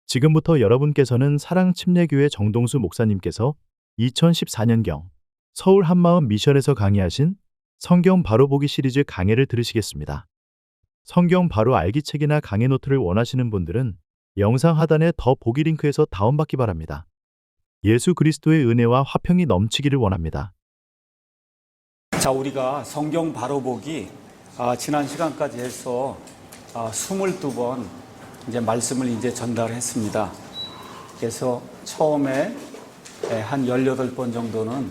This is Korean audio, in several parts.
지금부터 여러분께서는 사랑침례교회 정동수 목사님께서 2014년경 서울 한마음 미션에서 강의하신 성경 바로 보기 시리즈 강해를 들으시겠습니다. 성경 바로 알기 책이나 강해 노트를 원하시는 분들은 영상 하단의 더 보기 링크에서 다운받기 바랍니다. 예수 그리스도의 은혜와 화평이 넘치기를 원합니다. 자, 우리가 성경 바로 보기 지난 시간까지 해서 22번 이제 말씀을 이제 전달했습니다. 그래서 처음에 한 18번 정도는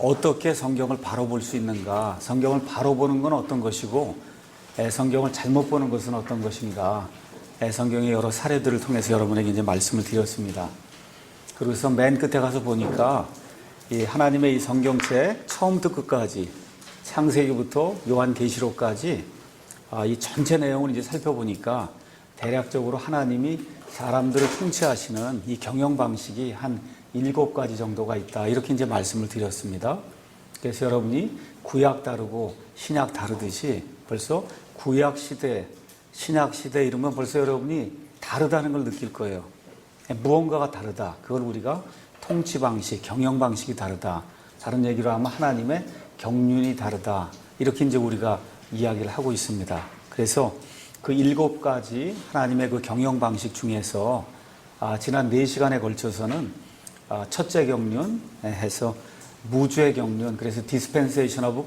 어떻게 성경을 바로 볼 수 있는가, 성경을 바로 보는 건 어떤 것이고 성경을 잘못 보는 것은 어떤 것인가, 성경의 여러 사례들을 통해서 여러분에게 이제 말씀을 드렸습니다. 그래서 맨 끝에 가서 보니까 이 하나님의 이 성경책 처음부터 끝까지 창세기부터 요한계시록까지 이 전체 내용을 이제 살펴보니까 대략적으로 하나님이 사람들을 통치하시는 이 경영 방식이 한 7가지 정도가 있다. 이렇게 이제 말씀을 드렸습니다. 그래서 여러분이 구약 다르고 신약 다르듯이 벌써 구약 시대, 신약 시대 이러면 벌써 여러분이 다르다는 걸 느낄 거예요. 무언가가 다르다. 그걸 우리가 통치 방식, 경영 방식이 다르다. 다른 얘기로 하면 하나님의 경륜이 다르다. 이렇게 이제 우리가 이야기를 하고 있습니다. 그래서 그 7가지 하나님의 그 경영 방식 중에서 지난 4시간에 걸쳐서는 첫째 경륜 해서 무죄 경륜, 그래서 Dispensation of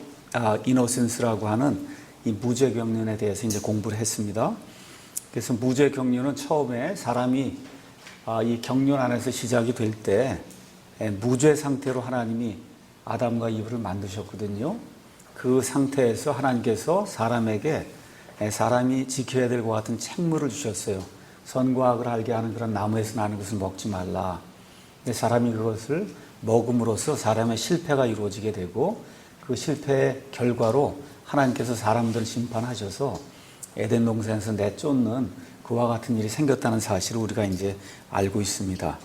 Innocence라고 하는 이 무죄 경륜에 대해서 이제 공부를 했습니다. 그래서 무죄 경륜은 처음에 사람이 이 경륜 안에서 시작이 될 때 무죄 상태로 하나님이 아담과 이브를 만드셨거든요. 그 상태에서 하나님께서 사람에게 사람이 지켜야 될 것 같은 책무를 주셨어요. 선과 악을 알게 하는 그런 나무에서 나는 것을 먹지 말라. 근데 사람이 그것을 먹음으로써 사람의 실패가 이루어지게 되고 그 실패의 결과로 하나님께서 사람들을 심판하셔서 에덴 동산에서 내쫓는 그와 같은 일이 생겼다는 사실을 우리가 이제 알고 있습니다.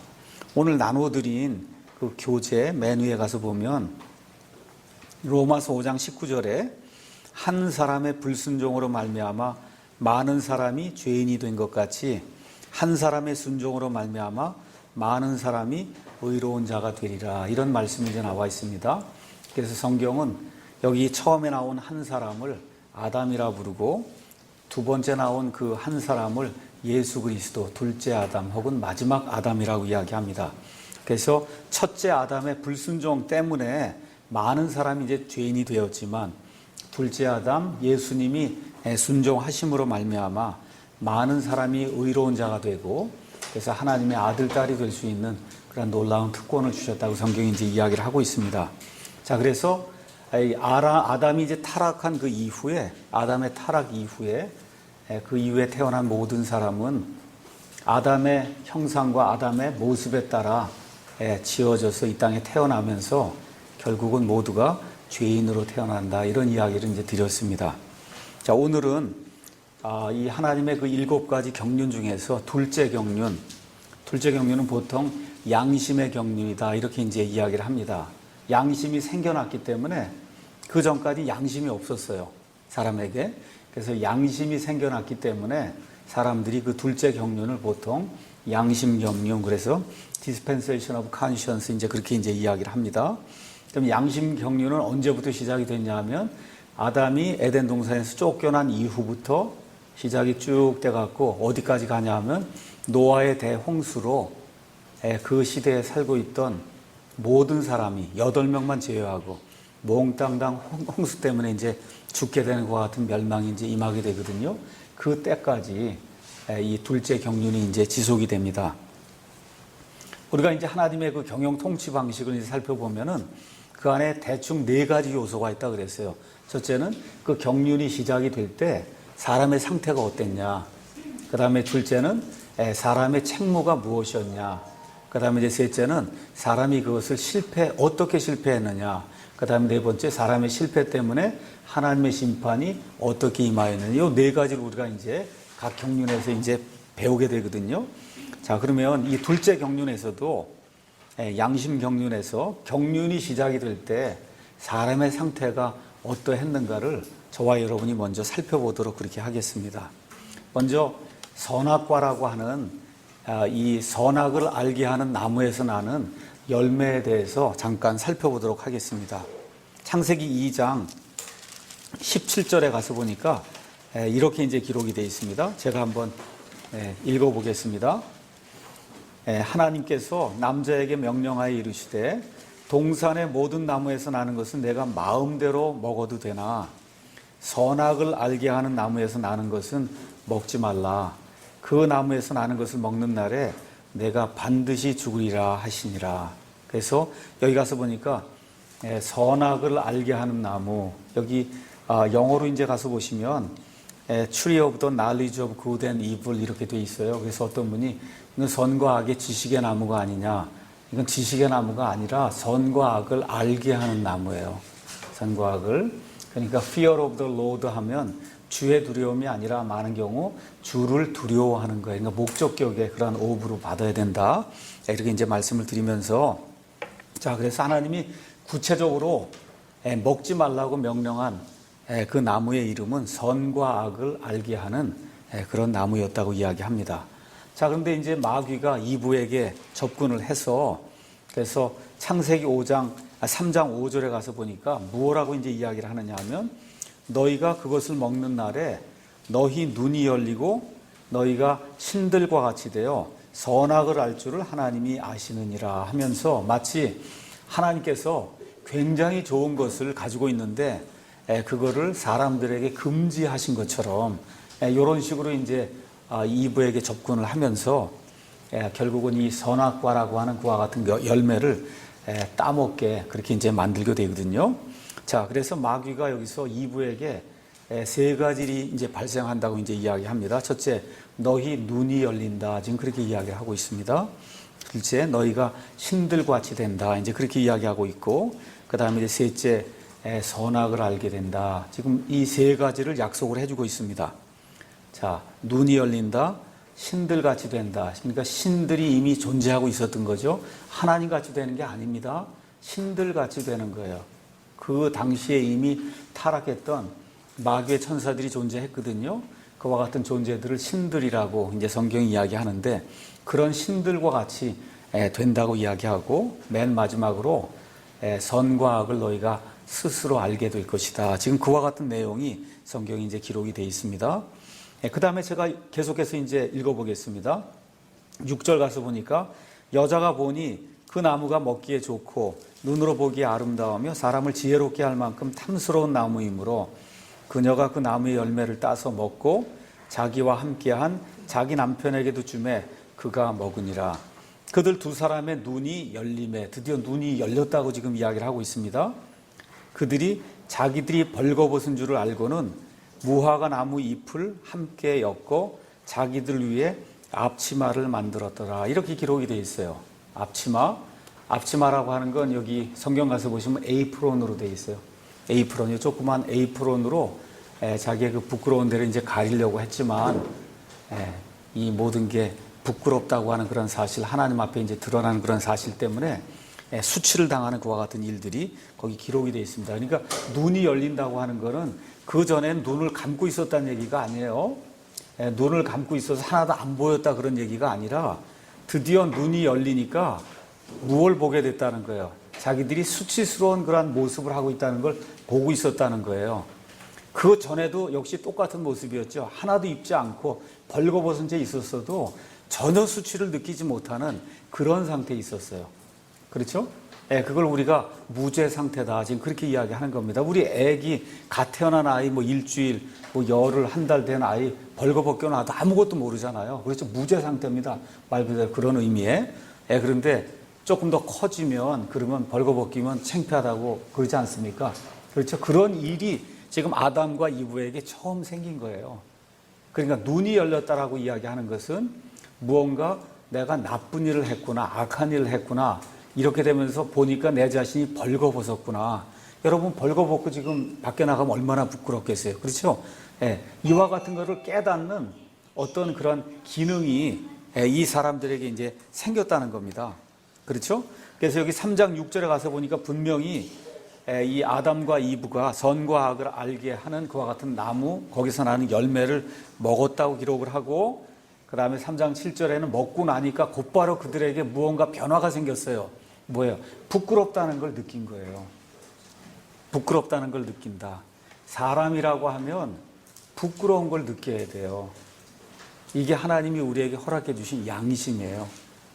오늘 나눠드린 그 교재 맨 위에 가서 보면 로마서 5장 19절에 한 사람의 불순종으로 말미암아 많은 사람이 죄인이 된 것 같이 한 사람의 순종으로 말미암아 많은 사람이 의로운 자가 되리라. 이런 말씀이 이제 나와 있습니다. 그래서 성경은 여기 처음에 나온 한 사람을 아담이라 부르고 두 번째 나온 그 한 사람을 예수 그리스도, 둘째 아담 혹은 마지막 아담이라고 이야기합니다. 그래서 첫째 아담의 불순종 때문에 많은 사람이 이제 죄인이 되었지만 둘째 아담 예수님이 순종하심으로 말미암아 많은 사람이 의로운 자가 되고 그래서 하나님의 아들, 딸이 될 수 있는 그런 놀라운 특권을 주셨다고 성경이 이제 이야기를 하고 있습니다. 자, 그래서 아담이 이제 타락한 그 이후에, 아담의 타락 이후에 그 이후에 태어난 모든 사람은 아담의 형상과 아담의 모습에 따라 지어져서 이 땅에 태어나면서 결국은 모두가 죄인으로 태어난다. 이런 이야기를 이제 드렸습니다. 자, 오늘은 이 하나님의 그 7가지 경륜 중에서 둘째 경륜은 보통 양심의 경륜이다. 이렇게 이제 이야기를 합니다. 양심이 생겨났기 때문에 그 전까지 양심이 없었어요. 사람에게. 그래서 양심이 생겨났기 때문에 사람들이 그 둘째 경륜을 보통 양심 경륜, 그래서 Dispensation of Conscience 이제 그렇게 이제 이야기를 합니다. 그럼 양심 경륜은 언제부터 시작이 됐냐 하면 아담이 에덴 동산에서 쫓겨난 이후부터 시작이 쭉 돼갖고 어디까지 가냐 하면 노아의 대홍수로 그 시대에 살고 있던 모든 사람이 8명만 제외하고 몽땅당 홍수 때문에 이제 죽게 되는 것과 같은 멸망이 이제 임하게 되거든요. 그 때까지 이 둘째 경륜이 이제 지속이 됩니다. 우리가 이제 하나님의 그 경영 통치 방식을 이제 살펴보면은 그 안에 대충 4가지 요소가 있다 그랬어요. 첫째는 그 경륜이 시작이 될 때 사람의 상태가 어땠냐. 그 다음에 둘째는 사람의 책무가 무엇이었냐. 그 다음에 이제 셋째는 사람이 그것을 어떻게 실패했느냐. 그 다음에 네 번째, 사람의 실패 때문에 하나님의 심판이 어떻게 임하였느냐. 이 4가지를 우리가 이제 각 경륜에서 이제 배우게 되거든요. 자, 그러면 이 둘째 경륜에서도 양심 경륜에서 경륜이 시작이 될 때 사람의 상태가 어떠했는가를 저와 여러분이 먼저 살펴보도록 그렇게 하겠습니다. 먼저 선악과라고 하는 이 선악을 알게 하는 나무에서 나는 열매에 대해서 잠깐 살펴보도록 하겠습니다. 창세기 2장 17절에 가서 보니까 이렇게 이제 기록이 되어 있습니다. 제가 한번 읽어보겠습니다. 하나님께서 남자에게 명령하여 이르시되 동산의 모든 나무에서 나는 것은 내가 마음대로 먹어도 되나 선악을 알게 하는 나무에서 나는 것은 먹지 말라. 그 나무에서 나는 것을 먹는 날에 내가 반드시 죽으리라 하시니라. 그래서 여기 가서 보니까 선악을 알게 하는 나무, 여기 영어로 이제 가서 보시면 Tree of the Knowledge of Good and Evil 이렇게 돼 있어요. 그래서 어떤 분이 이건 선과 악의 지식의 나무가 아니냐, 이건 지식의 나무가 아니라 선과 악을 알게 하는 나무예요. 선과 악을. 그러니까 Fear of the Lord 하면 주의 두려움이 아니라 많은 경우 주를 두려워하는 거예요. 그러니까 목적격의 그런 오브로 받아야 된다. 이렇게 이제 말씀을 드리면서, 자, 그래서 하나님이 구체적으로 먹지 말라고 명령한 그 나무의 이름은 선과 악을 알게 하는 그런 나무였다고 이야기합니다. 자, 그런데 이제 마귀가 이브에게 접근을 해서, 그래서 창세기 3장 5절에 가서 보니까 무엇라고 이제 이야기를 하느냐 하면, 너희가 그것을 먹는 날에 너희 눈이 열리고 너희가 신들과 같이 되어 선악을 알 줄을 하나님이 아시느니라 하면서, 마치 하나님께서 굉장히 좋은 것을 가지고 있는데 그거를 사람들에게 금지하신 것처럼 이런 식으로 이제 이브에게 접근을 하면서 결국은 이 선악과라고 하는 그와 같은 열매를 따먹게 그렇게 이제 만들게 되거든요. 자, 그래서 마귀가 여기서 이브에게 세 가지 일이 이제 발생한다고 이제 이야기합니다. 첫째, 너희 눈이 열린다. 지금 그렇게 이야기를 하고 있습니다. 둘째, 너희가 신들과 같이 된다. 이제 그렇게 이야기하고 있고, 그 다음에 이제 셋째, 선악을 알게 된다. 지금 이 세 가지를 약속을 해주고 있습니다. 자, 눈이 열린다, 신들같이 된다. 그러니까 신들이 이미 존재하고 있었던 거죠. 하나님같이 되는 게 아닙니다. 신들같이 되는 거예요. 그 당시에 이미 타락했던 마귀의 천사들이 존재했거든요. 그와 같은 존재들을 신들이라고 이제 성경이 이야기하는데, 그런 신들과 같이 된다고 이야기하고, 맨 마지막으로 선과 악을 너희가 스스로 알게 될 것이다. 지금 그와 같은 내용이 성경에 이제 기록이 되어 있습니다. 그 다음에 제가 계속해서 이제 읽어보겠습니다. 6절 가서 보니까 여자가 보니 그 나무가 먹기에 좋고 눈으로 보기에 아름다우며 사람을 지혜롭게 할 만큼 탐스러운 나무이므로 그녀가 그 나무의 열매를 따서 먹고 자기와 함께한 자기 남편에게도 주매 그가 먹으니라. 그들 두 사람의 눈이 열림에, 드디어 눈이 열렸다고 지금 이야기를 하고 있습니다. 그들이 자기들이 벌거벗은 줄을 알고는 무화과 나무 잎을 함께 엮고 자기들 위해 앞치마를 만들었더라. 이렇게 기록이 되어 있어요. 앞치마라고 하는 건 여기 성경 가서 보시면 에이프론으로 되어 있어요. 에이프론이 조그만 에이프론으로 자기의 그 부끄러운 데를 이제 가리려고 했지만 이 모든 게 부끄럽다고 하는 그런 사실, 하나님 앞에 이제 드러나는 그런 사실 때문에 수치를 당하는 그와 같은 일들이 거기 기록이 되어 있습니다. 그러니까 눈이 열린다고 하는 거는 그 전엔 눈을 감고 있었다는 얘기가 아니에요. 눈을 감고 있어서 하나도 안 보였다 그런 얘기가 아니라 드디어 눈이 열리니까 무엇을 보게 됐다는 거예요. 자기들이 수치스러운 그런 모습을 하고 있다는 걸 보고 있었다는 거예요. 그 전에도 역시 똑같은 모습이었죠. 하나도 입지 않고 벌거벗은 채 있었어도 전혀 수치를 느끼지 못하는 그런 상태에 있었어요. 그렇죠? 그걸 우리가 무죄 상태다. 지금 그렇게 이야기하는 겁니다. 우리 애기 갓 태어난 아이 일주일, 열흘, 한 달 된 아이 벌거벗겨 놔도 아무것도 모르잖아요. 그렇죠? 무죄 상태입니다. 말 그대로 그런 의미에. 그런데 조금 더 커지면 그러면 벌거벗기면 창피하다고 그러지 않습니까? 그렇죠? 그런 일이 지금 아담과 이브에게 처음 생긴 거예요. 그러니까 눈이 열렸다라고 이야기하는 것은 무언가 내가 나쁜 일을 했구나, 악한 일을 했구나, 이렇게 되면서 보니까 내 자신이 벌거벗었구나. 여러분 벌거벗고 지금 밖에 나가면 얼마나 부끄럽겠어요. 그렇죠? 이와 같은 것을 깨닫는 어떤 그런 기능이 이 사람들에게 이제 생겼다는 겁니다. 그렇죠? 그래서 여기 3장 6절에 가서 보니까 분명히 이 아담과 이브가 선과 악을 알게 하는 그와 같은 나무, 거기서 나는 열매를 먹었다고 기록을 하고, 그 다음에 3장 7절에는 먹고 나니까 곧바로 그들에게 무언가 변화가 생겼어요. 뭐예요? 부끄럽다는 걸 느낀 거예요. 부끄럽다는 걸 느낀다. 사람이라고 하면 부끄러운 걸 느껴야 돼요. 이게 하나님이 우리에게 허락해 주신 양심이에요.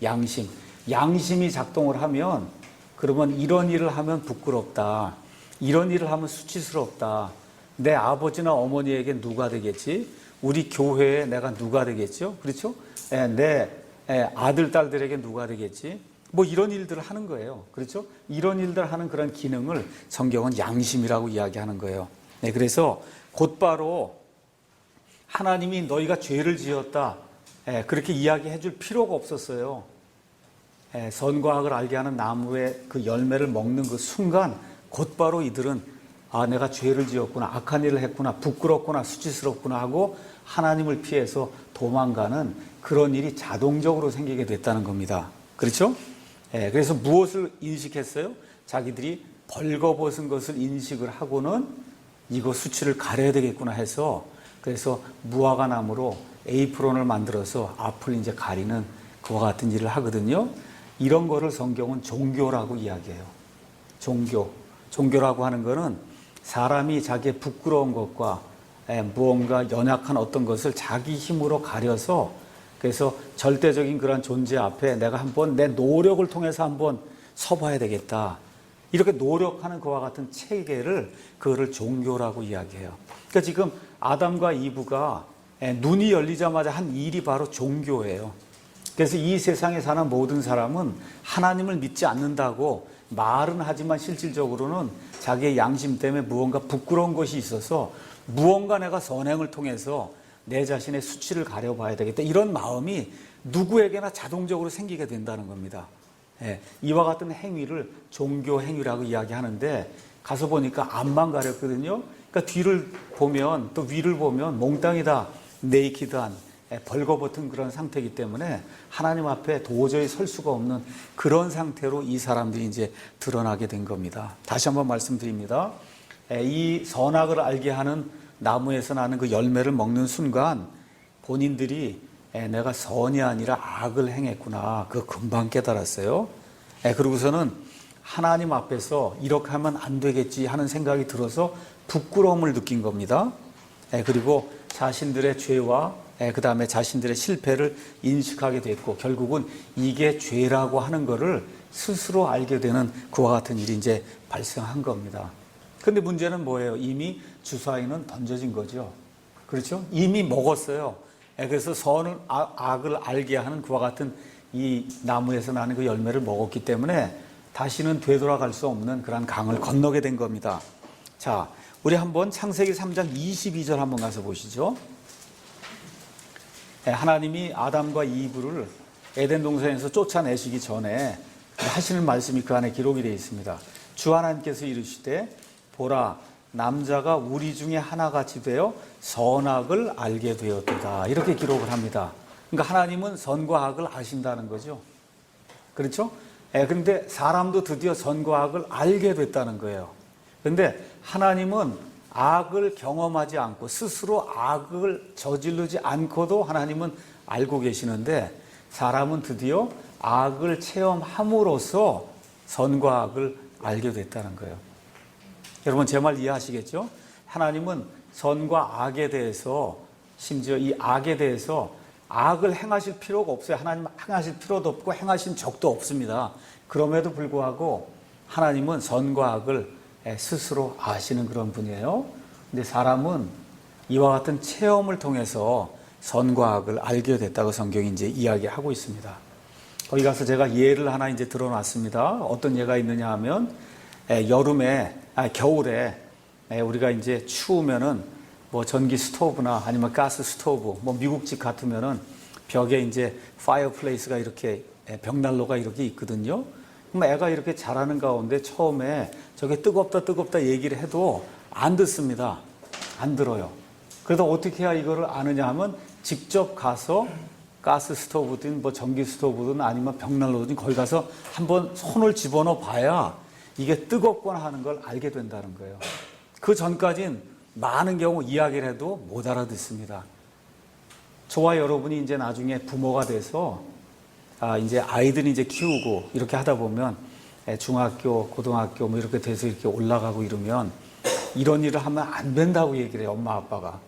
양심. 양심이 작동을 하면, 그러면 이런 일을 하면 부끄럽다. 이런 일을 하면 수치스럽다. 내 아버지나 어머니에게 누가 되겠지? 우리 교회에 내가 누가 되겠죠? 그렇죠? 내 아들, 딸들에게 누가 되겠지? 뭐 이런 일들을 하는 거예요. 그렇죠? 이런 일들을 하는 그런 기능을 성경은 양심이라고 이야기하는 거예요. 네, 그래서 곧바로 하나님이 너희가 죄를 지었다, 그렇게 이야기해 줄 필요가 없었어요. 선과 악을 알게 하는 나무의 그 열매를 먹는 그 순간 곧바로 이들은 내가 죄를 지었구나, 악한 일을 했구나, 부끄럽구나, 수치스럽구나 하고 하나님을 피해서 도망가는 그런 일이 자동적으로 생기게 됐다는 겁니다. 그렇죠? 그래서 무엇을 인식했어요? 자기들이 벌거벗은 것을 인식을 하고는 이거 수치를 가려야 되겠구나 해서, 그래서 무화과 나무로 에이프론을 만들어서 앞을 이제 가리는 그와 같은 일을 하거든요. 이런 거를 성경은 종교라고 이야기해요. 종교라고 하는 거는 사람이 자기의 부끄러운 것과 무언가 연약한 어떤 것을 자기 힘으로 가려서, 그래서 절대적인 그런 존재 앞에 내가 한번 내 노력을 통해서 한번 서봐야 되겠다, 이렇게 노력하는 그와 같은 체계를, 그거를 종교라고 이야기해요. 그러니까 지금 아담과 이브가 눈이 열리자마자 한 일이 바로 종교예요. 그래서 이 세상에 사는 모든 사람은 하나님을 믿지 않는다고 말은 하지만 실질적으로는 자기의 양심 때문에 무언가 부끄러운 것이 있어서 무언가 내가 선행을 통해서 내 자신의 수치를 가려봐야 되겠다, 이런 마음이 누구에게나 자동적으로 생기게 된다는 겁니다. 이와 같은 행위를 종교 행위라고 이야기하는데, 가서 보니까 앞만 가렸거든요. 그러니까 뒤를 보면, 또 위를 보면 몽땅이 다 네이키드한, 벌거벗은 그런 상태이기 때문에 하나님 앞에 도저히 설 수가 없는 그런 상태로 이 사람들이 이제 드러나게 된 겁니다. 다시 한번 말씀드립니다. 이 선악을 알게 하는 나무에서 나는 그 열매를 먹는 순간 본인들이 내가 선이 아니라 악을 행했구나, 그거 금방 깨달았어요. 그러고서는 하나님 앞에서 이렇게 하면 안 되겠지 하는 생각이 들어서 부끄러움을 느낀 겁니다. 그리고 자신들의 죄와 그 다음에 자신들의 실패를 인식하게 됐고, 결국은 이게 죄라고 하는 것을 스스로 알게 되는 그와 같은 일이 이제 발생한 겁니다. 근데 문제는 뭐예요? 이미 주사위는 던져진 거죠. 그렇죠? 이미 먹었어요. 그래서 선을, 악을 알게 하는 그와 같은 이 나무에서 나는 그 열매를 먹었기 때문에 다시는 되돌아갈 수 없는 그런 강을 건너게 된 겁니다. 자, 우리 한번 창세기 3장 22절 한번 가서 보시죠. 하나님이 아담과 이브를 에덴 동산에서 쫓아내시기 전에 하시는 말씀이 그 안에 기록이 되어 있습니다. 주 하나님께서 이르시되 보라, 남자가 우리 중에 하나같이 되어 선악을 알게 되었도다, 이렇게 기록을 합니다. 그러니까 하나님은 선과 악을 아신다는 거죠. 그렇죠? 그런데 사람도 드디어 선과 악을 알게 됐다는 거예요. 그런데 하나님은 악을 경험하지 않고 스스로 악을 저지르지 않고도 하나님은 알고 계시는데, 사람은 드디어 악을 체험함으로써 선과 악을 알게 됐다는 거예요. 여러분 제 말 이해하시겠죠? 하나님은 선과 악에 대해서, 심지어 이 악에 대해서 악을 행하실 필요가 없어요. 하나님 행하실 필요도 없고 행하신 적도 없습니다. 그럼에도 불구하고 하나님은 선과 악을 스스로 아시는 그런 분이에요. 근데 사람은 이와 같은 체험을 통해서 선과 악을 알게 됐다고 성경이 이제 이야기하고 있습니다. 거기 가서 제가 예를 하나 이제 들어놨습니다. 어떤 예가 있느냐 하면, 겨울에 우리가 이제 추우면은 뭐 전기 스토브나 아니면 가스 스토브, 뭐 미국집 같으면은 벽에 이제 파이어플레이스가 이렇게, 벽난로가 이렇게 있거든요. 그럼 애가 이렇게 자라는 가운데 처음에 저게 뜨겁다 얘기를 해도 안 듣습니다. 안 들어요. 그래서 어떻게 해야 이거를 아느냐 하면 직접 가서 가스 스토브든 뭐 전기 스토브든 아니면 벽난로든 거기 가서 한번 손을 집어넣어 봐야 이게 뜨겁거나 하는 걸 알게 된다는 거예요. 그 전까진 많은 경우 이야기를 해도 못 알아듣습니다. 저와 여러분이 이제 나중에 부모가 돼서 이제 아이들이 이제 키우고 이렇게 하다 보면 중학교, 고등학교 뭐 이렇게 돼서 이렇게 올라가고 이러면 이런 일을 하면 안 된다고 얘기를 해요. 엄마 아빠가.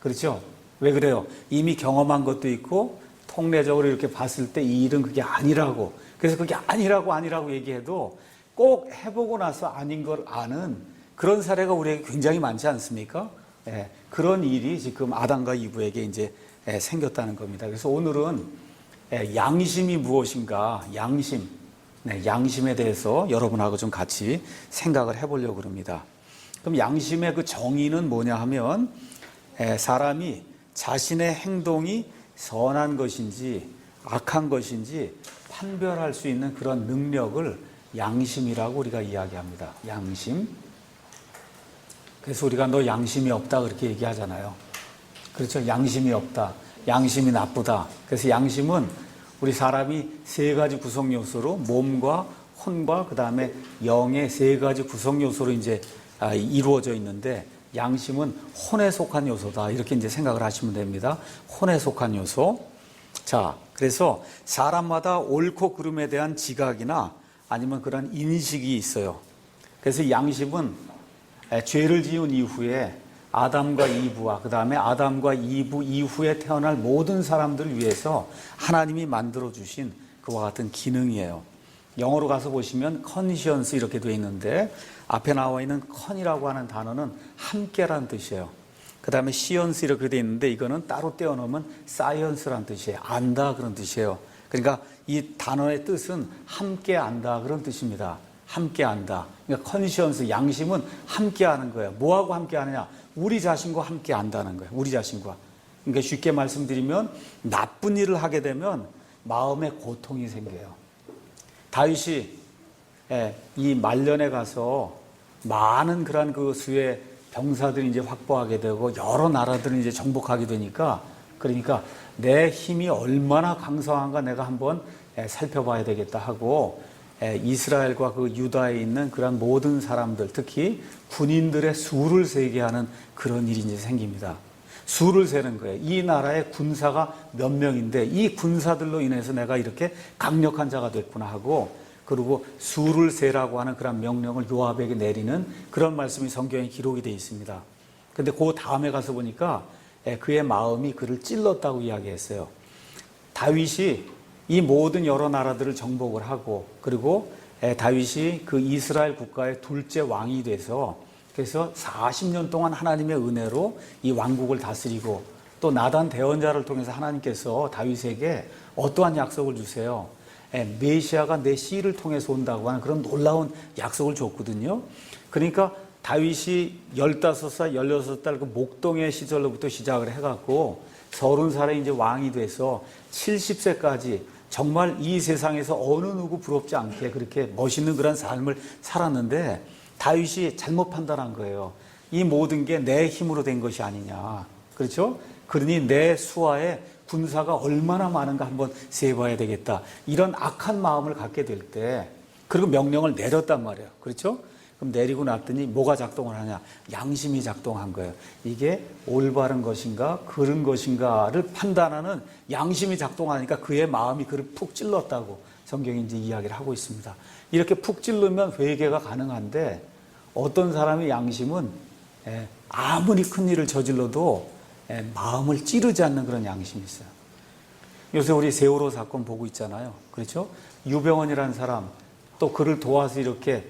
그렇죠? 왜 그래요? 이미 경험한 것도 있고 통례적으로 이렇게 봤을 때 이 일은 그게 아니라고. 그래서 그게 아니라고 얘기해도 꼭 해보고 나서 아닌 걸 아는 그런 사례가 우리에게 굉장히 많지 않습니까? 그런 일이 지금 아담과 이브에게 이제 생겼다는 겁니다. 그래서 오늘은 양심이 무엇인가, 양심에 대해서 여러분하고 좀 같이 생각을 해보려고 합니다. 그럼 양심의 그 정의는 뭐냐 하면 사람이 자신의 행동이 선한 것인지 악한 것인지 판별할 수 있는 그런 능력을 양심이라고 우리가 이야기합니다. 양심. 그래서 우리가 너 양심이 없다 그렇게 얘기하잖아요. 그렇죠? 양심이 없다. 양심이 나쁘다. 그래서 양심은 우리 사람이 세 가지 구성 요소로 몸과 혼과 그 다음에 영의 세 가지 구성 요소로 이제 이루어져 있는데 양심은 혼에 속한 요소다. 이렇게 이제 생각을 하시면 됩니다. 혼에 속한 요소. 자, 그래서 사람마다 옳고 그름에 대한 지각이나 아니면 그런 인식이 있어요. 그래서 양심은 죄를 지은 이후에 아담과 이브와 그 다음에 아담과 이브 이후에 태어날 모든 사람들을 위해서 하나님이 만들어주신 그와 같은 기능이에요. 영어로 가서 보시면 conscience 이렇게 되어 있는데 앞에 나와 있는 con이라고 하는 단어는 함께라는 뜻이에요. 그 다음에 science 이렇게 되어 있는데 이거는 따로 떼어놓으면 science라는 뜻이에요. 안다 그런 뜻이에요. 그러니까 이 단어의 뜻은 함께 안다 그런 뜻입니다. 함께 안다. 그러니까 conscience, 양심은 함께 하는 거예요. 뭐하고 함께 하느냐? 우리 자신과 함께 안다는 거예요. 우리 자신과. 그러니까 쉽게 말씀드리면 나쁜 일을 하게 되면 마음에 고통이 생겨요. 다윗이 이 말년에 가서 많은 그런 그 수의 병사들이 이제 확보하게 되고 여러 나라들을 이제 정복하게 되니까 그러니까 내 힘이 얼마나 강성한가 내가 한번 살펴봐야 되겠다 하고 이스라엘과 그 유다에 있는 그런 모든 사람들 특히 군인들의 수를 세게 하는 그런 일이 이제 생깁니다. 수를 세는 거예요. 이 나라의 군사가 몇 명인데 이 군사들로 인해서 내가 이렇게 강력한 자가 됐구나 하고 그리고 수를 세라고 하는 그런 명령을 요압에게 내리는 그런 말씀이 성경에 기록이 되어 있습니다. 근데 그 다음에 가서 보니까 그의 마음이 그를 찔렀다고 이야기했어요. 다윗이 이 모든 여러 나라들을 정복을 하고 그리고 다윗이 그 이스라엘 국가의 둘째 왕이 돼서 그래서 40년 동안 하나님의 은혜로 이 왕국을 다스리고 또 나단 대언자를 통해서 하나님께서 다윗에게 어떠한 약속을 주세요? 메시아가 내 씨를 통해서 온다고 하는 그런 놀라운 약속을 줬거든요. 그러니까 다윗이 15살, 16살 그 목동의 시절로부터 시작을 해갖고 30살에 이제 왕이 돼서 70세까지 정말 이 세상에서 어느 누구 부럽지 않게 그렇게 멋있는 그런 삶을 살았는데 다윗이 잘못 판단한 거예요. 이 모든 게 내 힘으로 된 것이 아니냐. 그렇죠? 그러니 내 수하에 군사가 얼마나 많은가 한번 세봐야 되겠다. 이런 악한 마음을 갖게 될 때 그리고 명령을 내렸단 말이에요. 그렇죠? 그럼 내리고 났더니 뭐가 작동을 하냐? 양심이 작동한 거예요. 이게 올바른 것인가 그른 것인가를 판단하는 양심이 작동하니까 그의 마음이 그를 푹 찔렀다고 성경이 이제 이야기를 하고 있습니다. 이렇게 푹 찔르면 회개가 가능한데 어떤 사람의 양심은 아무리 큰 일을 저질러도 마음을 찌르지 않는 그런 양심이 있어요. 요새 우리 세월호 사건 보고 있잖아요. 그렇죠? 유병헌이라는 사람 또 그를 도와서 이렇게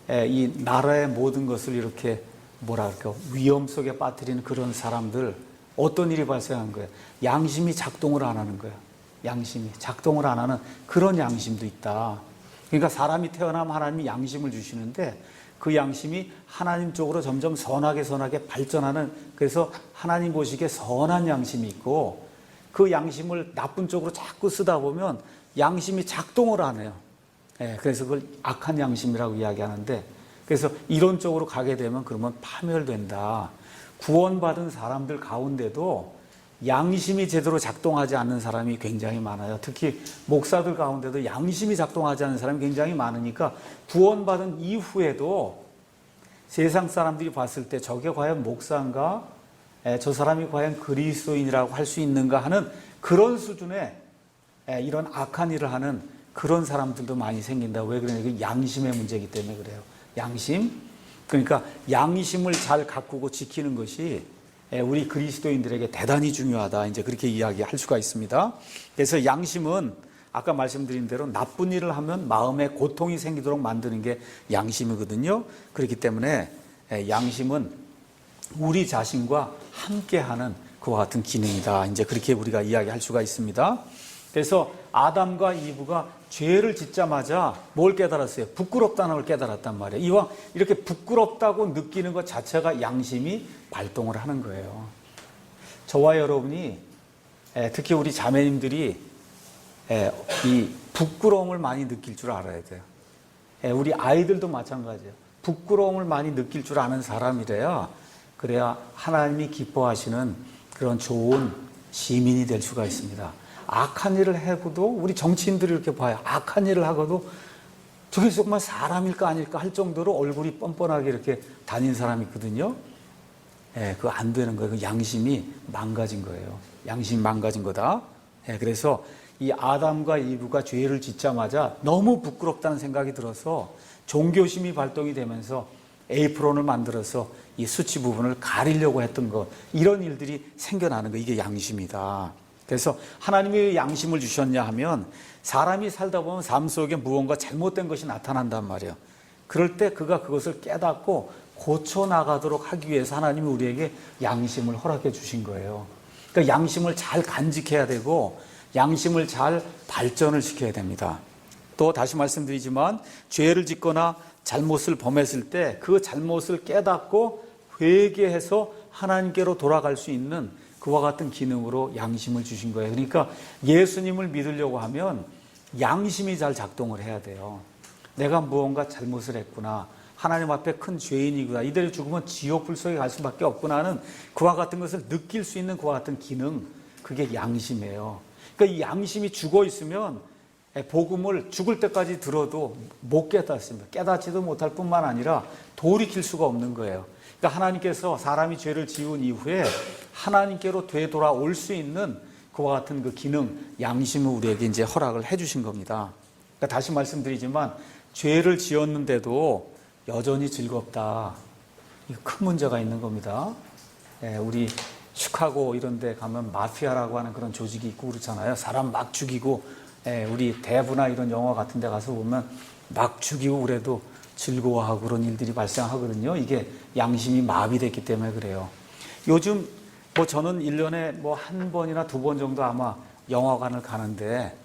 이 나라의 모든 것을 이렇게 뭐랄까 위험 속에 빠뜨리는 그런 사람들 어떤 일이 발생한 거예요? 양심이 작동을 안 하는 거예요. 양심이 작동을 안 하는 그런 양심도 있다. 그러니까 사람이 태어나면 하나님이 양심을 주시는데 그 양심이 하나님 쪽으로 점점 선하게 발전하는 그래서 하나님 보시기에 선한 양심이 있고 그 양심을 나쁜 쪽으로 자꾸 쓰다 보면 양심이 작동을 안 해요. 그래서 그걸 악한 양심이라고 이야기하는데 그래서 이런 쪽으로 가게 되면 그러면 파멸된다. 구원받은 사람들 가운데도 양심이 제대로 작동하지 않는 사람이 굉장히 많아요. 특히 목사들 가운데도 양심이 작동하지 않는 사람이 굉장히 많으니까 구원받은 이후에도 세상 사람들이 봤을 때 저게 과연 목사인가? 저 사람이 과연 그리스도인이라고 할 수 있는가 하는 그런 수준의 이런 악한 일을 하는 그런 사람들도 많이 생긴다. 왜 그러냐면 양심의 문제이기 때문에 그래요. 양심. 그러니까 양심을 잘 가꾸고 지키는 것이 우리 그리스도인들에게 대단히 중요하다. 이제 그렇게 이야기할 수가 있습니다. 그래서 양심은 아까 말씀드린 대로 나쁜 일을 하면 마음에 고통이 생기도록 만드는 게 양심이거든요. 그렇기 때문에 양심은 우리 자신과 함께하는 그와 같은 기능이다. 이제 그렇게 우리가 이야기할 수가 있습니다. 그래서 아담과 이브가 죄를 짓자마자 뭘 깨달았어요? 부끄럽다는 걸 깨달았단 말이에요. 이왕 이렇게 부끄럽다고 느끼는 것 자체가 양심이 발동을 하는 거예요. 저와 여러분이 특히 우리 자매님들이 이 부끄러움을 많이 느낄 줄 알아야 돼요. 우리 아이들도 마찬가지예요. 부끄러움을 많이 느낄 줄 아는 사람이래야 그래야 하나님이 기뻐하시는 그런 좋은 시민이 될 수가 있습니다. 악한 일을 해도 우리 정치인들이 이렇게 봐요. 악한 일을 하고도 저게 정말 사람일까 아닐까 할 정도로 얼굴이 뻔뻔하게 이렇게 다닌 사람이 있거든요. 그거 안 되는 거예요. 그 양심이 망가진 거예요. 양심이 망가진 거다. 그래서 이 아담과 이브가 죄를 짓자마자 너무 부끄럽다는 생각이 들어서 종교심이 발동이 되면서 에이프론을 만들어서 이 수치 부분을 가리려고 했던 것, 이런 일들이 생겨나는 거, 이게 양심이다. 그래서 하나님이 왜 양심을 주셨냐 하면 사람이 살다 보면 삶 속에 무언가 잘못된 것이 나타난단 말이에요. 그럴 때 그가 그것을 깨닫고 고쳐나가도록 하기 위해서 하나님이 우리에게 양심을 허락해 주신 거예요. 그러니까 양심을 잘 간직해야 되고 양심을 잘 발전을 시켜야 됩니다. 또 다시 말씀드리지만 죄를 짓거나 잘못을 범했을 때 그 잘못을 깨닫고 회개해서 하나님께로 돌아갈 수 있는 그와 같은 기능으로 양심을 주신 거예요. 그러니까 예수님을 믿으려고 하면 양심이 잘 작동을 해야 돼요. 내가 무언가 잘못을 했구나. 하나님 앞에 큰 죄인이구나. 이대로 죽으면 지옥 불 속에 갈 수밖에 없구나 하는 그와 같은 것을 느낄 수 있는 그와 같은 기능, 그게 양심이에요. 그러니까 이 양심이 죽어 있으면 복음을 죽을 때까지 들어도 못 깨닫습니다. 깨닫지도 못할 뿐만 아니라 돌이킬 수가 없는 거예요. 그러니까 하나님께서 사람이 죄를 지은 이후에 하나님께로 되돌아올 수 있는 그와 같은 그 기능, 양심을 우리에게 이제 허락을 해주신 겁니다. 그러니까 다시 말씀드리지만 죄를 지었는데도 여전히 즐겁다. 이거 큰 문제가 있는 겁니다. 우리 시카고 이런 데 가면 마피아라고 하는 그런 조직이 있고 그렇잖아요. 사람 막 죽이고, 우리 대부나 이런 영화 같은 데 가서 보면 막 죽이고 그래도 즐거워하고 그런 일들이 발생하거든요. 이게 양심이 마비됐기 때문에 그래요. 요즘 저는 1년에 한 번이나 두 번 정도 아마 영화관을 가는데,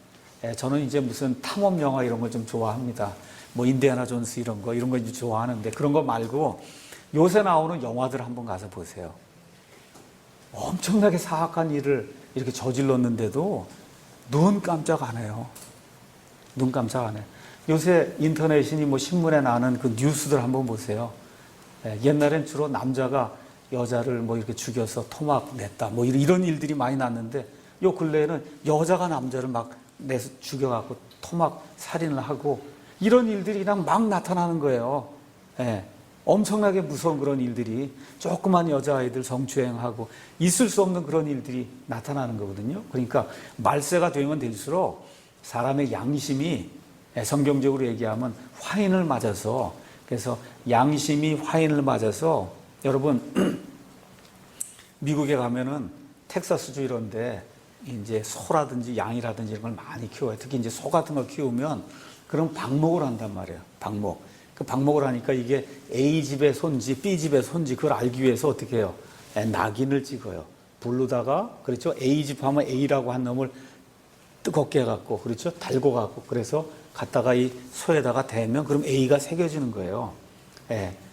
저는 이제 무슨 탐험 영화 이런 걸 좀 좋아합니다. 인디아나 존스 이런 거 이제 좋아하는데, 그런 거 말고 요새 나오는 영화들 한번 가서 보세요. 엄청나게 사악한 일을 이렇게 저질렀는데도 눈 깜짝 안 해요. 눈 깜짝 안 해요. 요새 인터넷이니 신문에 나는 그 뉴스들 한번 보세요. 옛날엔 주로 남자가 여자를 이렇게 죽여서 토막 냈다. 이런 일들이 많이 났는데, 요 근래에는 여자가 남자를 막 내서 죽여갖고 토막 살인을 하고 이런 일들이 그냥 막 나타나는 거예요. 엄청나게 무서운 그런 일들이, 조그만 여자아이들 성추행하고 있을 수 없는 그런 일들이 나타나는 거거든요. 그러니까 말세가 되면 될수록 사람의 양심이, 성경적으로 얘기하면 화인을 맞아서, 그래서 양심이 화인을 맞아서, 여러분 미국에 가면은 텍사스주 이런데 이제 소라든지 양이라든지 이런 걸 많이 키워요. 특히 이제 소 같은 걸 키우면 그런 방목을 한단 말이에요. 방목. 그 방목을 하니까 이게 A집의 손지, B집의 손지, 그걸 알기 위해서 어떻게 해요? 낙인을 찍어요. 부르다가, 그렇죠? A집 하면 A라고 한 놈을 뜨겁게 해갖고, 그렇죠? 달고 갖고, 그래서 갖다가 이 소에다가 대면 그럼 A가 새겨지는 거예요.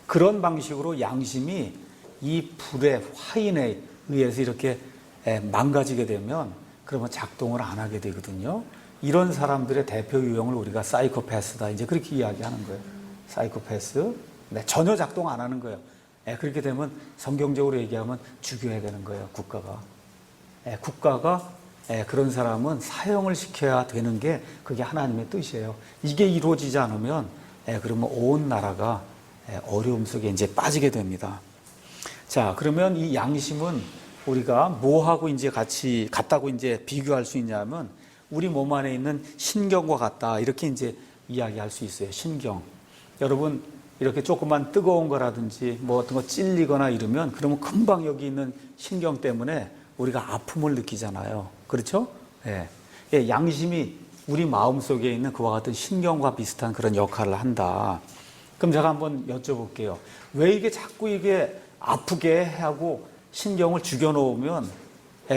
그런 방식으로 양심이 이 불의 화인에 의해서 이렇게 망가지게 되면 그러면 작동을 안 하게 되거든요. 이런 사람들의 대표 유형을 우리가 사이코패스다. 이제 그렇게 이야기하는 거예요. 사이코패스. 전혀 작동 안 하는 거예요. 그렇게 되면 성경적으로 얘기하면 죽여야 되는 거예요, 국가가. 국가가 그런 사람은 사형을 시켜야 되는 게 그게 하나님의 뜻이에요. 이게 이루어지지 않으면 그러면 온 나라가 어려움 속에 이제 빠지게 됩니다. 자, 그러면 이 양심은 우리가 뭐하고 이제 같다고 이제 비교할 수 있냐면 우리 몸 안에 있는 신경과 같다. 이렇게 이제 이야기할 수 있어요. 신경. 여러분, 이렇게 조그만 뜨거운 거라든지 뭐 어떤 거 찔리거나 이러면 그러면 금방 여기 있는 신경 때문에 우리가 아픔을 느끼잖아요. 그렇죠? 양심이 우리 마음 속에 있는 그와 같은 신경과 비슷한 그런 역할을 한다. 그럼 제가 한번 여쭤볼게요. 왜 이게 자꾸 이게 아프게 하고 신경을 죽여놓으면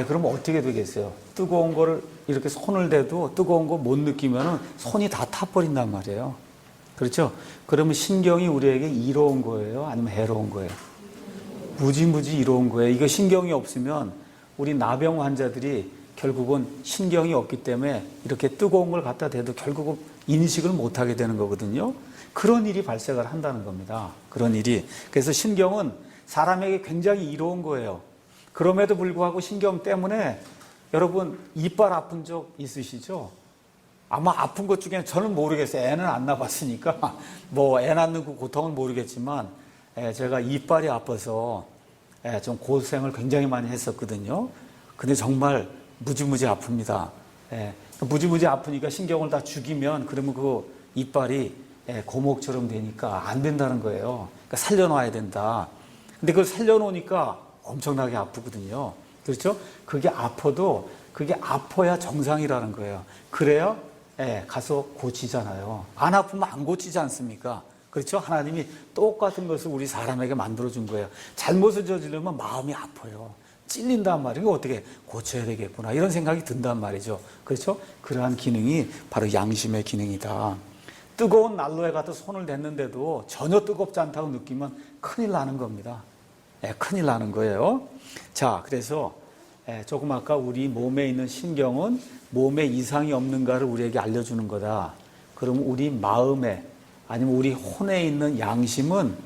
그러면 어떻게 되겠어요? 뜨거운 거를 이렇게 손을 대도 뜨거운 거 못 느끼면 손이 다 타버린단 말이에요. 그렇죠? 그러면 신경이 우리에게 이로운 거예요? 아니면 해로운 거예요? 무지무지 이로운 거예요. 이거 신경이 없으면 우리 나병 환자들이 결국은 신경이 없기 때문에 이렇게 뜨거운 걸 갖다 대도 결국은 인식을 못하게 되는 거거든요. 그런 일이 발생을 한다는 겁니다. 그런 일이. 그래서 신경은 사람에게 굉장히 이로운 거예요. 그럼에도 불구하고 신경 때문에 여러분 이빨 아픈 적 있으시죠? 아마 아픈 것 중에 저는 모르겠어요. 애는 안 낳아봤으니까 뭐 애 낳는 그 고통은 모르겠지만 제가 이빨이 아파서 좀 고생을 굉장히 많이 했었거든요. 근데 정말 무지무지 아픕니다. 무지무지 아프니까 신경을 다 죽이면 그러면 그 이빨이 고목처럼 되니까 안 된다는 거예요. 그러니까 살려놔야 된다. 근데 그걸 살려놓으니까 엄청나게 아프거든요. 그렇죠? 그게 아파도 그게 아파야 정상이라는 거예요. 그래야 가서 고치잖아요. 안 아프면 안 고치지 않습니까? 그렇죠? 하나님이 똑같은 것을 우리 사람에게 만들어준 거예요. 잘못을 저지르면 마음이 아파요. 찔린단 말이에요. 어떻게 고쳐야 되겠구나. 이런 생각이 든단 말이죠. 그렇죠? 그러한 기능이 바로 양심의 기능이다. 뜨거운 난로에 가서 손을 댔는데도 전혀 뜨겁지 않다고 느끼면 큰일 나는 겁니다. 큰일 나는 거예요. 자, 그래서 조금 아까 우리 몸에 있는 신경은 몸에 이상이 없는가를 우리에게 알려주는 거다. 그럼 우리 마음에 아니면 우리 혼에 있는 양심은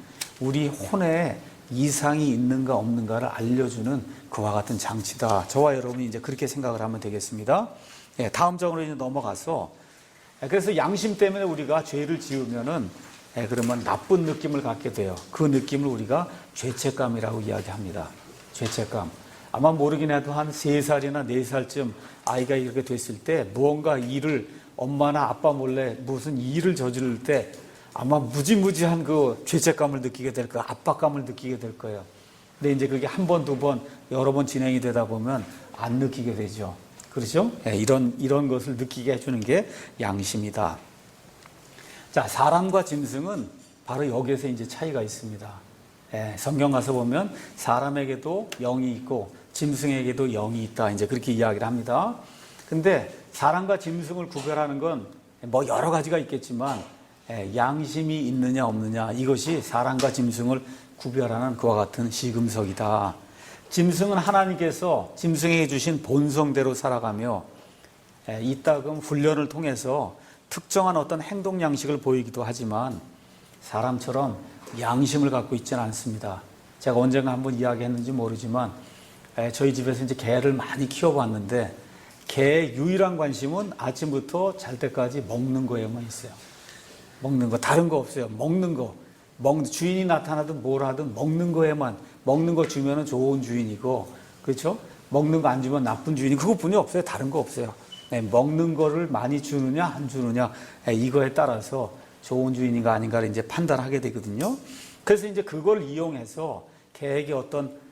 우리 혼에 이상이 있는가 없는가를 알려주는 그와 같은 장치다. 저와 여러분이 이제 그렇게 생각을 하면 되겠습니다. 다음 장으로 이제 넘어가서 그래서 양심 때문에 우리가 죄를 지으면은 그러면 나쁜 느낌을 갖게 돼요. 그 느낌을 우리가 죄책감이라고 이야기합니다. 죄책감. 아마 모르긴 해도 한 3살이나 4살쯤 아이가 이렇게 됐을 때 무언가 일을 엄마나 아빠 몰래 무슨 일을 저지를 때 아마 무지무지한 그 죄책감을 느끼게 될 거예요. 압박감을 느끼게 될 거예요. 근데 이제 그게 한 번, 두 번, 여러 번 진행이 되다 보면 안 느끼게 되죠. 그렇죠? 이런 것을 느끼게 해주는 게 양심이다. 자, 사람과 짐승은 바로 여기에서 이제 차이가 있습니다. 성경 가서 보면 사람에게도 영이 있고 짐승에게도 영이 있다. 이제 그렇게 이야기를 합니다. 근데 사람과 짐승을 구별하는 건 뭐 여러 가지가 있겠지만 양심이 있느냐 없느냐 이것이 사람과 짐승을 구별하는 그와 같은 시금석이다. 짐승은 하나님께서 짐승에게 주신 본성대로 살아가며 이따금 훈련을 통해서 특정한 어떤 행동 양식을 보이기도 하지만 사람처럼 양심을 갖고 있지는 않습니다. 제가 언젠가 한번 이야기했는지 모르지만 저희 집에서 이제 개를 많이 키워봤는데 개의 유일한 관심은 아침부터 잘 때까지 먹는 거에만 있어요. 먹는 거, 다른 거 없어요. 먹는 거. 주인이 나타나든 뭘 하든 먹는 거에만, 먹는 거 주면은 좋은 주인이고, 그렇죠? 먹는 거 안 주면 나쁜 주인이 그것뿐이 없어요. 다른 거 없어요. 먹는 거를 많이 주느냐, 안 주느냐, 이거에 따라서 좋은 주인인가 아닌가를 이제 판단하게 되거든요. 그래서 이제 그걸 이용해서 개에게 어떤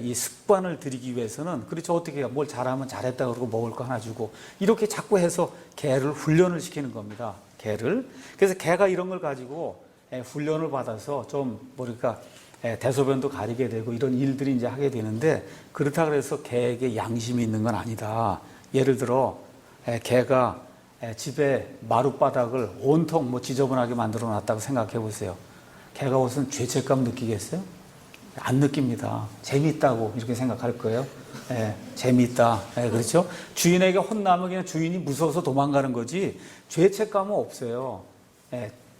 이 습관을 들이기 위해서는 그렇죠. 어떻게 해요? 뭘 잘하면 잘했다 그러고 먹을 거 하나 주고 이렇게 자꾸 해서 개를 훈련을 시키는 겁니다. 개를. 그래서 개가 이런 걸 가지고 훈련을 받아서 좀 뭐랄까 대소변도 가리게 되고 이런 일들이 이제 하게 되는데 그렇다 그래서 개에게 양심이 있는 건 아니다. 예를 들어 개가 집에 마룻바닥을 온통 뭐 지저분하게 만들어 놨다고 생각해 보세요. 개가 무슨 죄책감 느끼겠어요? 안 느낍니다. 재미있다고 이렇게 생각할 거예요. 재미있다. 그렇죠? 주인에게 혼나면 그냥 주인이 무서워서 도망가는 거지 죄책감은 없어요.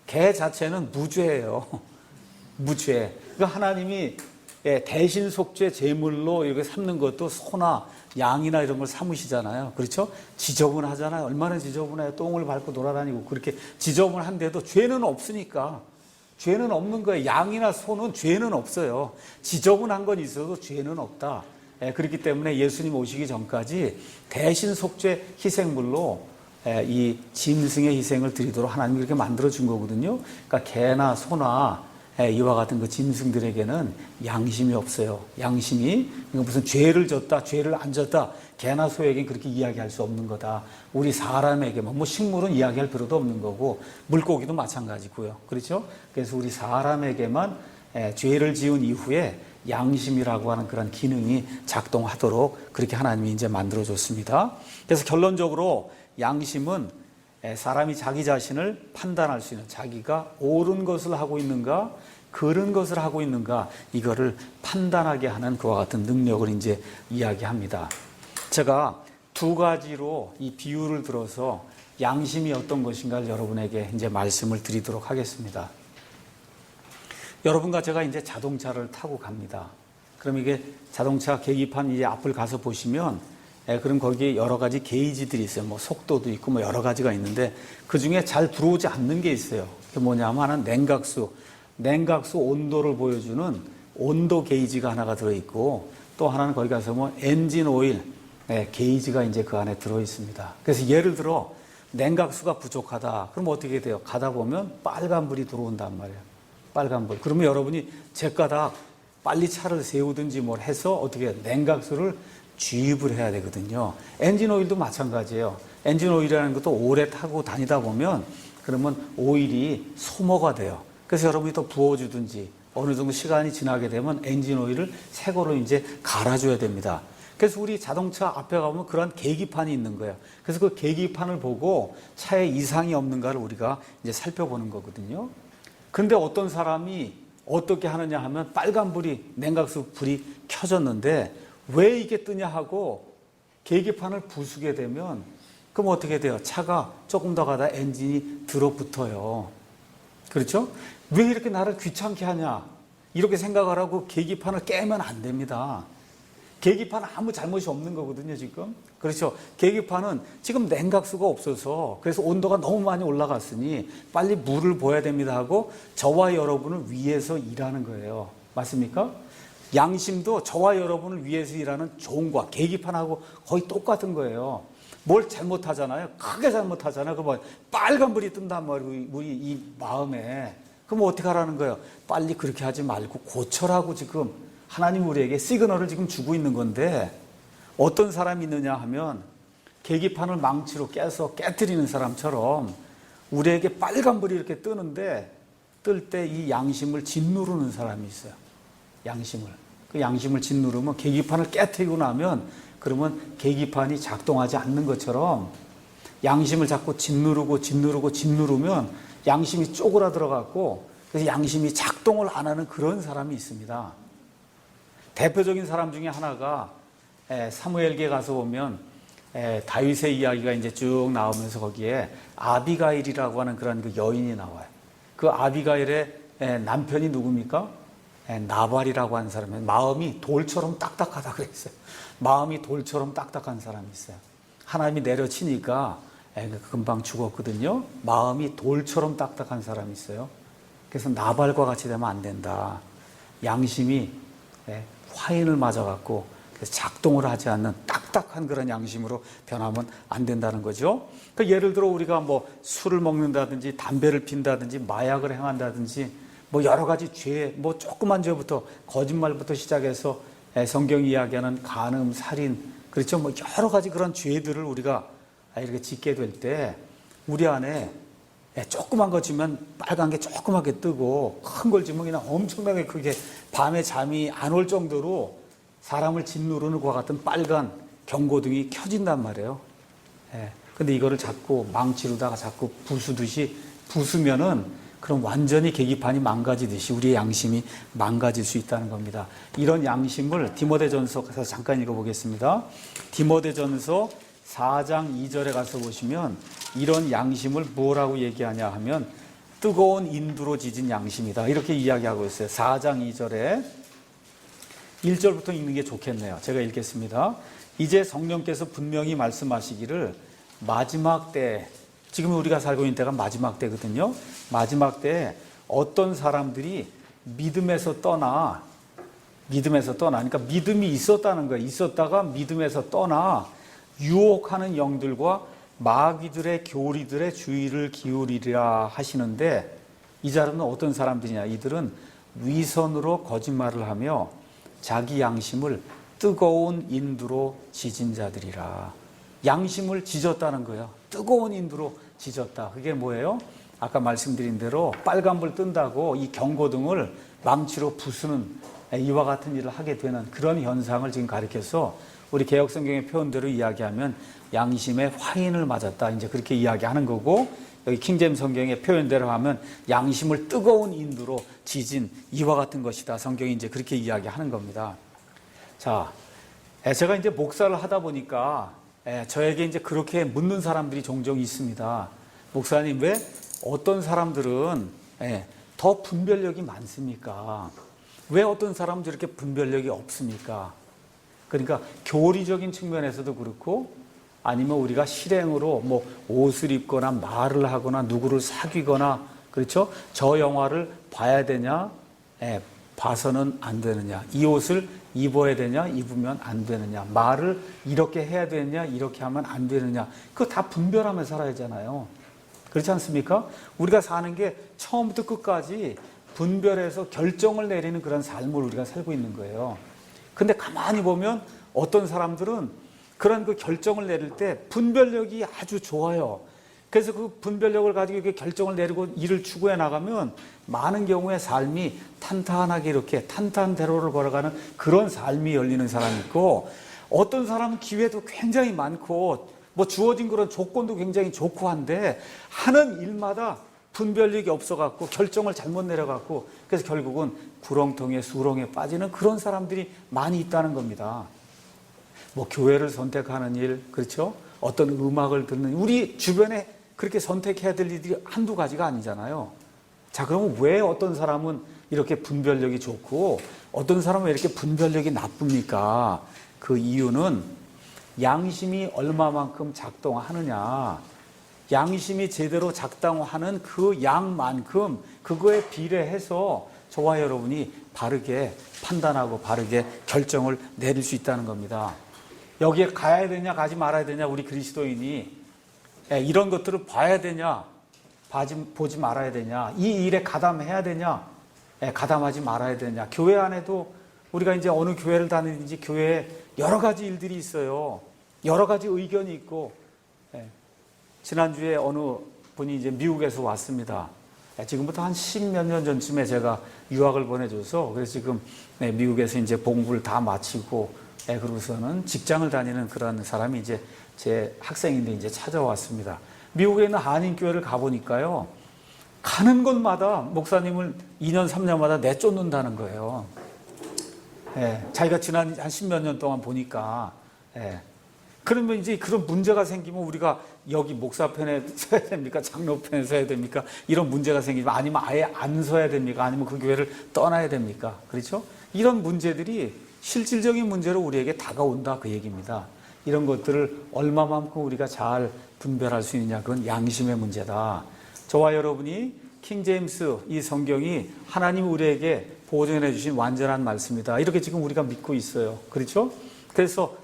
개 자체는 무죄예요. 무죄. 그러니까 하나님이 대신 속죄 제물로 이렇게 삼는 것도 소나 양이나 이런 걸 삼으시잖아요. 그렇죠? 지저분하잖아요. 얼마나 지저분해요. 똥을 밟고 돌아다니고 그렇게 지저분한데도 죄는 없으니까. 죄는 없는 거예요. 양이나 소는 죄는 없어요. 지저분한 건 있어도 죄는 없다. 그렇기 때문에 예수님 오시기 전까지 대신 속죄 희생물로 이 짐승의 희생을 드리도록 하나님이 그렇게 만들어 준 거거든요. 그러니까 개나 소나 이와 같은 그 짐승들에게는 양심이 없어요. 양심이 무슨 죄를 졌다, 죄를 안 졌다. 개나 소에게는 그렇게 이야기할 수 없는 거다. 우리 사람에게만, 뭐 식물은 이야기할 필요도 없는 거고 물고기도 마찬가지고요. 그렇죠? 그래서 우리 사람에게만 죄를 지은 이후에 양심이라고 하는 그런 기능이 작동하도록 그렇게 하나님이 이제 만들어줬습니다. 그래서 결론적으로 양심은 사람이 자기 자신을 판단할 수 있는, 자기가 옳은 것을 하고 있는가, 그른 것을 하고 있는가, 이거를 판단하게 하는 그와 같은 능력을 이제 이야기합니다. 제가 두 가지로 이 비유를 들어서 양심이 어떤 것인가를 여러분에게 이제 말씀을 드리도록 하겠습니다. 여러분과 제가 이제 자동차를 타고 갑니다. 그럼 이게 자동차 계기판 이제 앞을 가서 보시면 그럼 거기에 여러 가지 게이지들이 있어요. 뭐 속도도 있고 뭐 여러 가지가 있는데 그 중에 잘 들어오지 않는 게 있어요. 그게 뭐냐면 하나는 냉각수 온도를 보여주는 온도 게이지가 하나가 들어있고 또 하나는 거기 가서 뭐 엔진 오일 게이지가 이제 그 안에 들어 있습니다. 그래서 예를 들어 냉각수가 부족하다. 그럼 어떻게 돼요? 가다 보면 빨간불이 들어온단 말이에요. 빨간불. 그러면 여러분이 제까닥 빨리 차를 세우든지 뭘 해서 어떻게 해요? 냉각수를 주입을 해야 되거든요. 엔진 오일도 마찬가지예요. 엔진 오일이라는 것도 오래 타고 다니다 보면 그러면 오일이 소모가 돼요. 그래서 여러분이 더 부어주든지 어느 정도 시간이 지나게 되면 엔진 오일을 새 거로 이제 갈아줘야 됩니다. 그래서 우리 자동차 앞에 가보면 그런 계기판이 있는 거예요. 그래서 그 계기판을 보고 차에 이상이 없는가를 우리가 이제 살펴보는 거거든요. 그런데 어떤 사람이 어떻게 하느냐 하면 빨간불이, 냉각수 불이 켜졌는데 왜 이게 뜨냐 하고 계기판을 부수게 되면 그럼 어떻게 돼요? 차가 조금 더 가다 엔진이 들어붙어요. 그렇죠? 왜 이렇게 나를 귀찮게 하냐? 이렇게 생각을 하고 계기판을 깨면 안 됩니다. 계기판은 아무 잘못이 없는 거거든요, 지금. 그렇죠. 계기판은 지금 냉각수가 없어서 그래서 온도가 너무 많이 올라갔으니 빨리 물을 부어야 됩니다 하고 저와 여러분을 위해서 일하는 거예요. 맞습니까? 양심도 저와 여러분을 위해서 일하는 종과 계기판하고 거의 똑같은 거예요. 뭘 잘못하잖아요. 크게 잘못하잖아요. 그러면 빨간불이 뜬단 말이에요. 우리 이 마음에. 그럼 어떻게 하라는 거예요? 빨리 그렇게 하지 말고 고쳐라고 지금 하나님 우리에게 시그널을 지금 주고 있는 건데 어떤 사람이 있느냐 하면 계기판을 망치로 깨서 깨트리는 사람처럼 우리에게 빨간불이 이렇게 뜨는데 뜰 때 이 양심을 짓누르는 사람이 있어요. 양심을. 그 양심을 짓누르면 계기판을 깨트리고 나면 그러면 계기판이 작동하지 않는 것처럼 양심을 자꾸 짓누르면 양심이 쪼그라들어갖고 그래서 양심이 작동을 안 하는 그런 사람이 있습니다. 대표적인 사람 중에 하나가 사무엘기에 가서 보면 다윗의 이야기가 이제 쭉 나오면서 거기에 아비가일이라고 하는 그런 그 여인이 나와요. 그 아비가일의 남편이 누굽니까? 나발이라고 하는 사람이에요. 마음이 돌처럼 딱딱하다 그랬어요. 마음이 돌처럼 딱딱한 사람이 있어요. 하나님이 내려치니까 금방 죽었거든요. 마음이 돌처럼 딱딱한 사람이 있어요. 그래서 나발과 같이 되면 안 된다. 양심이 화인을 맞아갖고 그래서 작동을 하지 않는 딱딱한 그런 양심으로 변하면 안 된다는 거죠. 그러니까 예를 들어 우리가 뭐 술을 먹는다든지 담배를 핀다든지 마약을 행한다든지 뭐 여러 가지 죄, 뭐 조그만 죄부터 거짓말부터 시작해서 성경이 이야기하는 간음, 살인, 그렇죠? 뭐 여러 가지 그런 죄들을 우리가 이렇게 짓게 될 때 우리 안에 조그만 거 지면 빨간 게 조그맣게 뜨고 큰 걸 지면 그냥 엄청나게 크게 밤에 잠이 안 올 정도로 사람을 짓누르는 것과 같은 빨간 경고등이 켜진단 말이에요. 근데 이거를 자꾸 망치로다가 자꾸 부수듯이 부수면은 그럼 완전히 계기판이 망가지듯이 우리의 양심이 망가질 수 있다는 겁니다. 이런 양심을 디모데전서 가서 잠깐 읽어보겠습니다. 디모데전서 4장 2절에 가서 보시면 이런 양심을 뭐라고 얘기하냐 하면 뜨거운 인두로 지진 양심이다. 이렇게 이야기하고 있어요. 4장 2절에 1절부터 읽는 게 좋겠네요. 제가 읽겠습니다. 이제 성령께서 분명히 말씀하시기를 마지막 때, 지금 우리가 살고 있는 때가 마지막 때거든요. 마지막 때에 어떤 사람들이 믿음에서 떠나, 그러니까 믿음이 있었다는 거예요. 있었다가 믿음에서 떠나 유혹하는 영들과 마귀들의 교리들의 주의를 기울이리라 하시는데, 이 사람은 어떤 사람들이냐? 이들은 위선으로 거짓말을 하며 자기 양심을 뜨거운 인두로 지진 자들이라. 양심을 지졌다는 거예요. 뜨거운 인두로 지졌다. 그게 뭐예요? 아까 말씀드린 대로 빨간불 뜬다고 이 경고등을 망치로 부수는 이와 같은 일을 하게 되는 그런 현상을 지금 가리켜서 우리 개혁성경의 표현대로 이야기하면 양심의 화인을 맞았다. 이제 그렇게 이야기하는 거고, 여기 킹제임스 성경의 표현대로 하면 양심을 뜨거운 인두로 지진 이와 같은 것이다. 성경이 이제 그렇게 이야기하는 겁니다. 자, 제가 이제 목사를 하다 보니까 저에게 이제 그렇게 묻는 사람들이 종종 있습니다. 목사님, 왜 어떤 사람들은 더 분별력이 많습니까? 왜 어떤 사람은 저렇게 분별력이 없습니까? 그러니까 교리적인 측면에서도 그렇고, 아니면 우리가 실행으로 뭐 옷을 입거나 말을 하거나 누구를 사귀거나, 그렇죠? 저 영화를 봐야 되냐, 봐서는 안 되느냐, 이 옷을 입어야 되냐, 입으면 안 되느냐, 말을 이렇게 해야 되느냐, 이렇게 하면 안 되느냐, 그거 다 분별하며 살아야 하잖아요. 그렇지 않습니까? 우리가 사는 게 처음부터 끝까지 분별해서 결정을 내리는 그런 삶을 우리가 살고 있는 거예요. 근데 가만히 보면 어떤 사람들은 그런 그 결정을 내릴 때 분별력이 아주 좋아요. 그래서 그 분별력을 가지고 이렇게 결정을 내리고 일을 추구해 나가면 많은 경우에 삶이 탄탄하게 이렇게 탄탄대로를 걸어가는 그런 삶이 열리는 사람이 있고, 어떤 사람은 기회도 굉장히 많고 뭐 주어진 그런 조건도 굉장히 좋고 한데 하는 일마다 분별력이 없어갖고 결정을 잘못 내려갖고, 그래서 결국은 구렁텅이에 수렁에 빠지는 그런 사람들이 많이 있다는 겁니다. 뭐 교회를 선택하는 일, 그렇죠? 어떤 음악을 듣는 일, 우리 주변에 그렇게 선택해야 될 일이 한두 가지가 아니잖아요. 자, 그러면 왜 어떤 사람은 이렇게 분별력이 좋고 어떤 사람은 이렇게 분별력이 나쁩니까? 그 이유는 양심이 얼마만큼 작동하느냐, 양심이 제대로 작동하는 그 양만큼 그거에 비례해서 저와 여러분이 바르게 판단하고 바르게 결정을 내릴 수 있다는 겁니다. 여기에 가야 되냐 가지 말아야 되냐, 우리 그리스도인이 이런 것들을 봐야 되냐 보지 말아야 되냐, 이 일에 가담해야 되냐 가담하지 말아야 되냐. 교회 안에도 우리가 이제 어느 교회를 다니든지 교회에 여러 가지 일들이 있어요. 여러 가지 의견이 있고, 지난주에 어느 분이 이제 미국에서 왔습니다. 지금부터 한 10몇 년 전쯤에 제가 유학을 보내줘서, 그래서 지금 미국에서 이제 공부를 다 마치고 그러고서는 직장을 다니는 그런 사람이 이제 제 학생인데 이제 찾아왔습니다. 미국에 있는 한인교회를 가보니까요, 가는 곳마다 목사님을 2년, 3년마다 내쫓는다는 거예요. 자기가 지난 한 10몇 년 동안 보니까. 그러면 이제 그런 문제가 생기면 우리가 여기 목사 편에 서야 됩니까? 장로 편에 서야 됩니까? 이런 문제가 생기면, 아니면 아예 안 서야 됩니까? 아니면 그 교회를 떠나야 됩니까? 그렇죠? 이런 문제들이 실질적인 문제로 우리에게 다가온다, 그 얘기입니다. 이런 것들을 얼마만큼 우리가 잘 분별할 수 있느냐, 그건 양심의 문제다. 저와 여러분이 킹제임스 이 성경이 하나님이 우리에게 보존해 주신 완전한 말씀이다, 이렇게 지금 우리가 믿고 있어요. 그렇죠? 그래서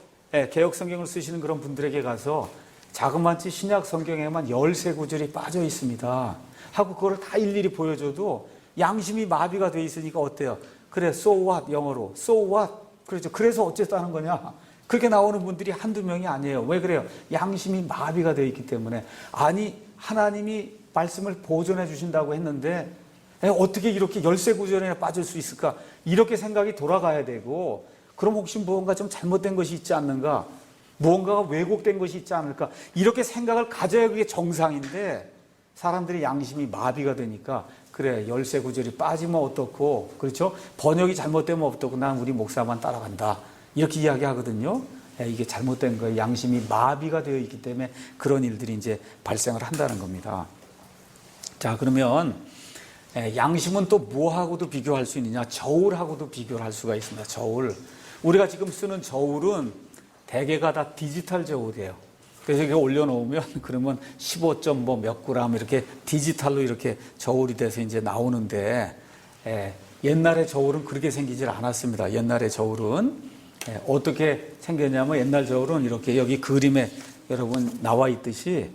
개혁 성경을 쓰시는 그런 분들에게 가서 자그마치 신약 성경에만 13구절이 빠져 있습니다 하고 그걸 다 일일이 보여줘도 양심이 마비가 돼 있으니까 어때요? 그래, so what, 영어로 so what, 그렇죠. 그래서 어쨌다는 거냐, 그렇게 나오는 분들이 한두 명이 아니에요. 왜 그래요? 양심이 마비가 되어 있기 때문에. 아니, 하나님이 말씀을 보존해 주신다고 했는데 어떻게 이렇게 13구절에 빠질 수 있을까, 이렇게 생각이 돌아가야 되고, 그럼 혹시 무언가 좀 잘못된 것이 있지 않는가, 무언가가 왜곡된 것이 있지 않을까, 이렇게 생각을 가져야 그게 정상인데, 사람들이 양심이 마비가 되니까 그래, 13구절이 빠지면 어떻고, 그렇죠? 번역이 잘못되면 어떻고, 난 우리 목사만 따라간다, 이렇게 이야기하거든요. 이게 잘못된 거예요. 양심이 마비가 되어 있기 때문에 그런 일들이 이제 발생을 한다는 겁니다. 자, 그러면 양심은 또 뭐하고도 비교할 수 있느냐? 저울하고도 비교를 할 수가 있습니다. 저울. 우리가 지금 쓰는 저울은 대개가 다 디지털 저울이에요. 그래서 이렇게 올려놓으면 그러면 15점 몇 그램 이렇게 디지털로 이렇게 저울이 돼서 이제 나오는데, 옛날에 저울은 그렇게 생기질 않았습니다. 옛날에 저울은 어떻게 생겼냐면, 옛날 저울은 이렇게 여기 그림에 여러분 나와 있듯이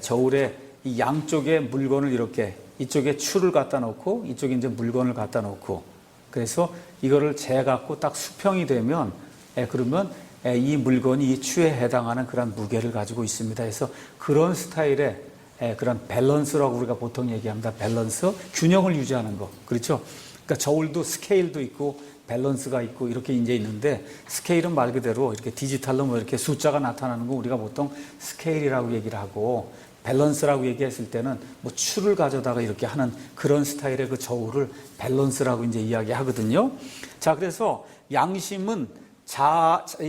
저울에 이 양쪽에 물건을 이렇게, 이쪽에 추를 갖다 놓고 이쪽에 이제 물건을 갖다 놓고, 그래서 이거를 재갖고 딱 수평이 되면 그러면 이 물건이 이 추에 해당하는 그런 무게를 가지고 있습니다. 그래서 그런 스타일의 그런 밸런스라고 우리가 보통 얘기합니다. 밸런스, 균형을 유지하는 거. 그렇죠? 그러니까 저울도 스케일도 있고 밸런스가 있고 이렇게 이제 있는데, 스케일은 말 그대로 이렇게 디지털로 뭐 이렇게 숫자가 나타나는 거 우리가 보통 스케일이라고 얘기를 하고, 밸런스라고 얘기했을 때는 뭐 추를 가져다가 이렇게 하는 그런 스타일의 그 저울을 밸런스라고 이제 이야기하거든요. 자, 그래서 양심은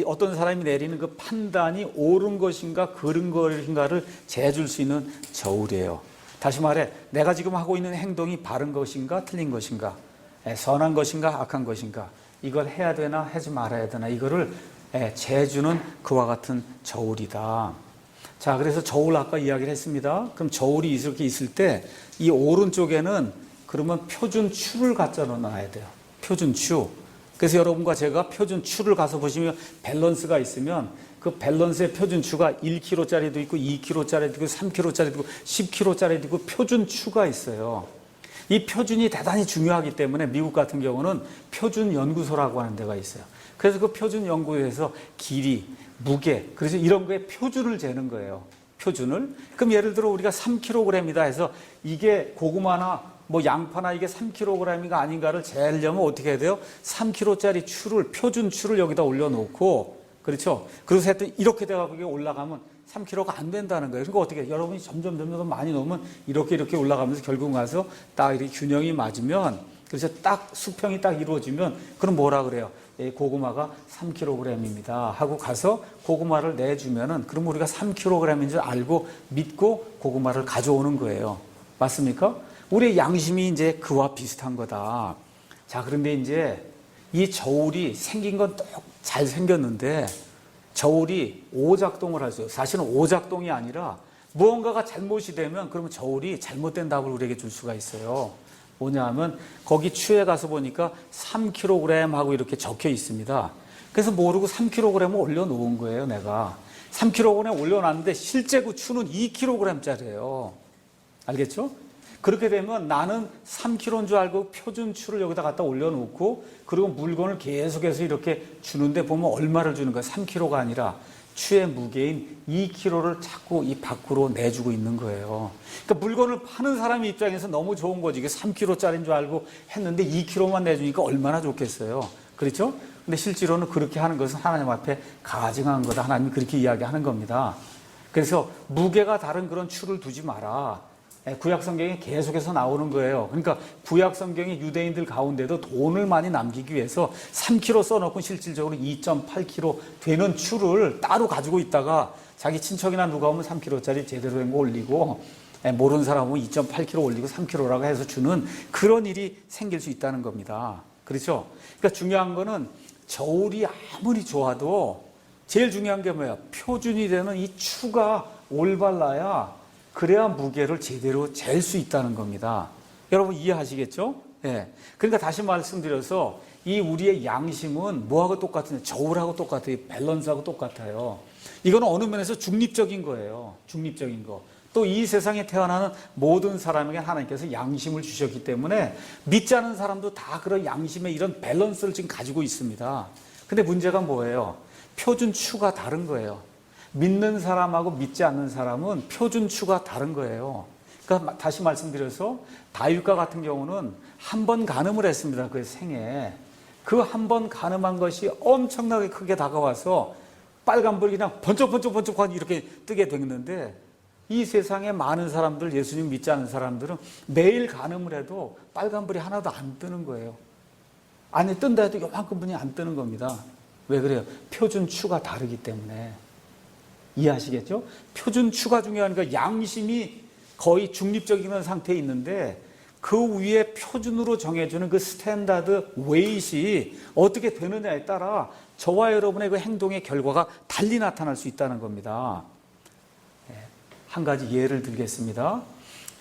어떤 사람이 내리는 그 판단이 옳은 것인가 그른 것인가를 재줄 수 있는 저울이에요. 다시 말해, 내가 지금 하고 있는 행동이 바른 것인가 틀린 것인가, 선한 것인가 악한 것인가, 이걸 해야 되나 하지 말아야 되나, 이거를 재주는 그와 같은 저울이다. 자, 그래서 저울 아까 이야기를 했습니다. 그럼 저울이 이렇게 있을 때 이 오른쪽에는 그러면 표준 추를 갖다 놔야 돼요. 표준 추. 그래서 여러분과 제가 표준 추를 가서 보시면 밸런스가 있으면 그 밸런스의 표준 추가 1kg짜리도 있고 2kg짜리도 있고 3kg짜리도 있고 10kg짜리도 있고 표준 추가 있어요. 이 표준이 대단히 중요하기 때문에 미국 같은 경우는 표준 연구소라고 하는 데가 있어요. 그래서 그 표준 연구소에서 길이, 무게, 그래서 이런 거에 표준을 재는 거예요. 표준을. 그럼 예를 들어 우리가 3kg이다 해서 이게 고구마나 뭐 양파나 이게 3kg인가 아닌가를 재려면 어떻게 해야 돼요? 3kg짜리 추를, 표준 추를 여기다 올려놓고, 그렇죠? 그래서 하여튼 이렇게 돼가지고 이게 올라가면 3kg가 안 된다는 거예요. 그러니까 어떻게 해요? 여러분이 점점 많이 넣으면 이렇게 올라가면서 결국 가서 딱 이렇게 균형이 맞으면, 그래서 딱 수평이 딱 이루어지면, 그럼 뭐라 그래요? 고구마가 3kg입니다 하고 가서 고구마를 내주면은, 그럼 우리가 3kg인 줄 알고 믿고 고구마를 가져오는 거예요. 맞습니까? 우리의 양심이 이제 그와 비슷한 거다. 자, 그런데 이제 이 저울이 생긴 건 잘 생겼는데, 저울이 오작동을 할 수 있어요. 사실은 오작동이 아니라 무언가가 잘못이 되면 그러면 저울이 잘못된 답을 우리에게 줄 수가 있어요. 뭐냐 하면 거기 추에 가서 보니까 3kg 하고 이렇게 적혀 있습니다. 그래서 모르고 3kg을 올려놓은 거예요, 내가. 3kg 올려놨는데 실제 그 추는 2kg짜리예요. 알겠죠? 그렇게 되면 나는 3kg인 줄 알고 표준 추를 여기다 갖다 올려놓고, 그리고 물건을 계속해서 이렇게 주는데 보면 얼마를 주는 거야? 3kg가 아니라 추의 무게인 2kg를 자꾸 이 밖으로 내주고 있는 거예요. 그러니까 물건을 파는 사람 입장에서 너무 좋은 거지. 이게 3kg짜리인 줄 알고 했는데 2kg만 내주니까 얼마나 좋겠어요. 그렇죠? 근데 실제로는 그렇게 하는 것은 하나님 앞에 가증한 거다. 하나님이 그렇게 이야기하는 겁니다. 그래서 무게가 다른 그런 추를 두지 마라. 구약 성경에 계속해서 나오는 거예요. 그러니까 구약 성경의 유대인들 가운데도 돈을 많이 남기기 위해서 3kg 써놓고 실질적으로 2.8kg 되는 추를 따로 가지고 있다가 자기 친척이나 누가 오면 3kg짜리 제대로 된 거 올리고, 모르는 사람 오면 2.8kg 올리고 3kg라고 해서 주는 그런 일이 생길 수 있다는 겁니다. 그렇죠? 그러니까 중요한 거는 저울이 아무리 좋아도 제일 중요한 게 뭐야? 표준이 되는 이 추가 올바라야, 그래야 무게를 제대로 잴 수 있다는 겁니다. 여러분 이해하시겠죠? 예. 그러니까 다시 말씀드려서 이 우리의 양심은 뭐하고 똑같은데, 저울하고 똑같아요. 밸런스하고 똑같아요. 이건 어느 면에서 중립적인 거예요. 중립적인 거. 또 이 세상에 태어나는 모든 사람에게 하나님께서 양심을 주셨기 때문에 믿지 않은 사람도 다 그런 양심의 이런 밸런스를 지금 가지고 있습니다. 근데 문제가 뭐예요? 표준 추가 다른 거예요. 믿는 사람하고 믿지 않는 사람은 표준추가 다른 거예요. 그러니까 다시 말씀드려서 다윗과 같은 경우는 한 번 간음을 했습니다. 그 생에. 그 한 번 간음한 것이 엄청나게 크게 다가와서 빨간불이 그냥 번쩍 이렇게 뜨게 됐는데, 이 세상에 많은 사람들, 예수님 믿지 않는 사람들은 매일 간음을 해도 빨간불이 하나도 안 뜨는 거예요. 안에 뜬다 해도 요만큼뿐이 안 뜨는 겁니다. 왜 그래요? 표준추가 다르기 때문에. 이해하시겠죠? 표준추가 중요하니까 양심이 거의 중립적인 상태에 있는데, 그 위에 표준으로 정해주는 그 스탠다드 웨이시 어떻게 되느냐에 따라 저와 여러분의 그 행동의 결과가 달리 나타날 수 있다는 겁니다. 한 가지 예를 들겠습니다.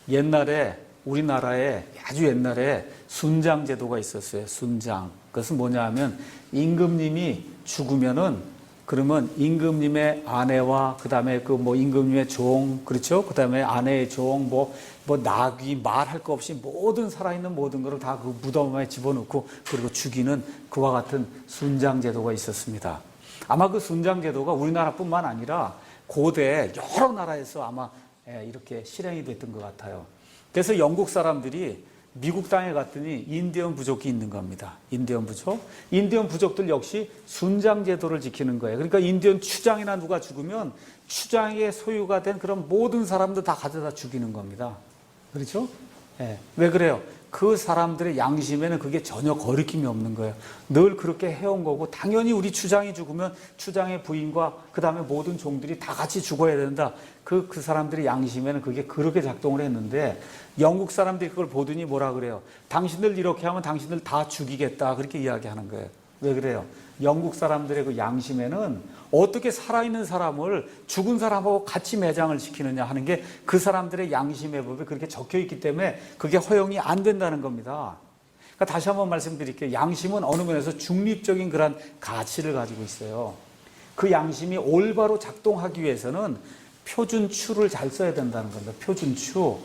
옛날에 우리나라에 아주 옛날에 순장 제도가 있었어요. 순장. 그것은 뭐냐 하면 임금님이 죽으면은 그러면 임금님의 아내와 그다음에 그 뭐 임금님의 종, 그렇죠? 그다음에 아내의 종, 뭐 나귀, 말할 거 없이 모든 살아있는 모든 것을 다 그 무덤에 집어넣고 그리고 죽이는 그와 같은 순장 제도가 있었습니다. 아마 그 순장 제도가 우리나라뿐만 아니라 고대 여러 나라에서 아마 이렇게 실행이 됐던 것 같아요. 그래서 영국 사람들이 미국 땅에 갔더니 인디언 부족이 있는 겁니다. 인디언 부족. 인디언 부족들 역시 순장 제도를 지키는 거예요. 그러니까 인디언 추장이나 누가 죽으면 추장의 소유가 된 그런 모든 사람들 다 가져다 죽이는 겁니다. 그렇죠? 네. 왜 그래요? 그 사람들의 양심에는 그게 전혀 거리낌이 없는 거예요. 늘 그렇게 해온 거고 당연히 우리 추장이 죽으면 추장의 부인과 그 다음에 모든 종들이 다 같이 죽어야 된다. 그 사람들의 양심에는 그게 그렇게 작동을 했는데 영국 사람들이 그걸 보더니 뭐라 그래요? 당신들 이렇게 하면 당신들 다 죽이겠다. 그렇게 이야기하는 거예요. 왜 그래요? 영국 사람들의 그 양심에는 어떻게 살아있는 사람을 죽은 사람하고 같이 매장을 시키느냐 하는 게 그 사람들의 양심의 법에 그렇게 적혀 있기 때문에 그게 허용이 안 된다는 겁니다. 그러니까 다시 한번 말씀드릴게요. 양심은 어느 면에서 중립적인 그런 가치를 가지고 있어요. 그 양심이 올바로 작동하기 위해서는 표준추를 잘 써야 된다는 겁니다. 표준추.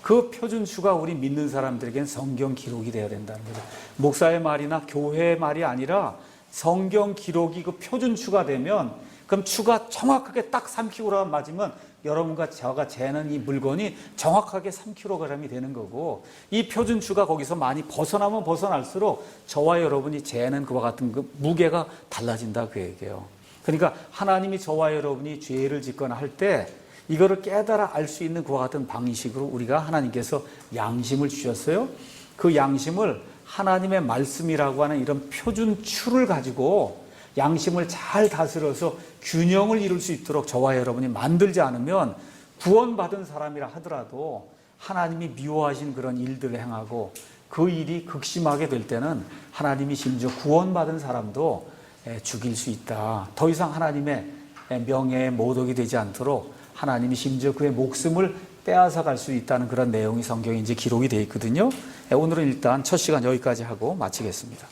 그 표준추가 우리 믿는 사람들에게는 성경 기록이 되어야 된다는 거죠. 목사의 말이나 교회의 말이 아니라 성경 기록이 그 표준추가 되면 그럼 추가 정확하게 딱 3kg 맞으면 여러분과 저가 재는 이 물건이 정확하게 3kg이 되는 거고 이 표준추가 거기서 많이 벗어나면 벗어날수록 저와 여러분이 재는 그와 같은 그 무게가 달라진다 그 얘기예요. 그러니까 하나님이 저와 여러분이 죄를 짓거나 할 때 이거를 깨달아 알 수 있는 그와 같은 방식으로 우리가 하나님께서 양심을 주셨어요. 그 양심을 하나님의 말씀이라고 하는 이런 표준추를 가지고 양심을 잘 다스려서 균형을 이룰 수 있도록 저와 여러분이 만들지 않으면 구원받은 사람이라 하더라도 하나님이 미워하신 그런 일들을 행하고 그 일이 극심하게 될 때는 하나님이 심지어 구원받은 사람도 죽일 수 있다. 더 이상 하나님의 명예에 모독이 되지 않도록 하나님이 심지어 그의 목숨을 빼앗아 갈 수 있다는 그런 내용이 성경에 이제 기록이 되어 있거든요. 오늘은 일단 첫 시간 여기까지 하고 마치겠습니다.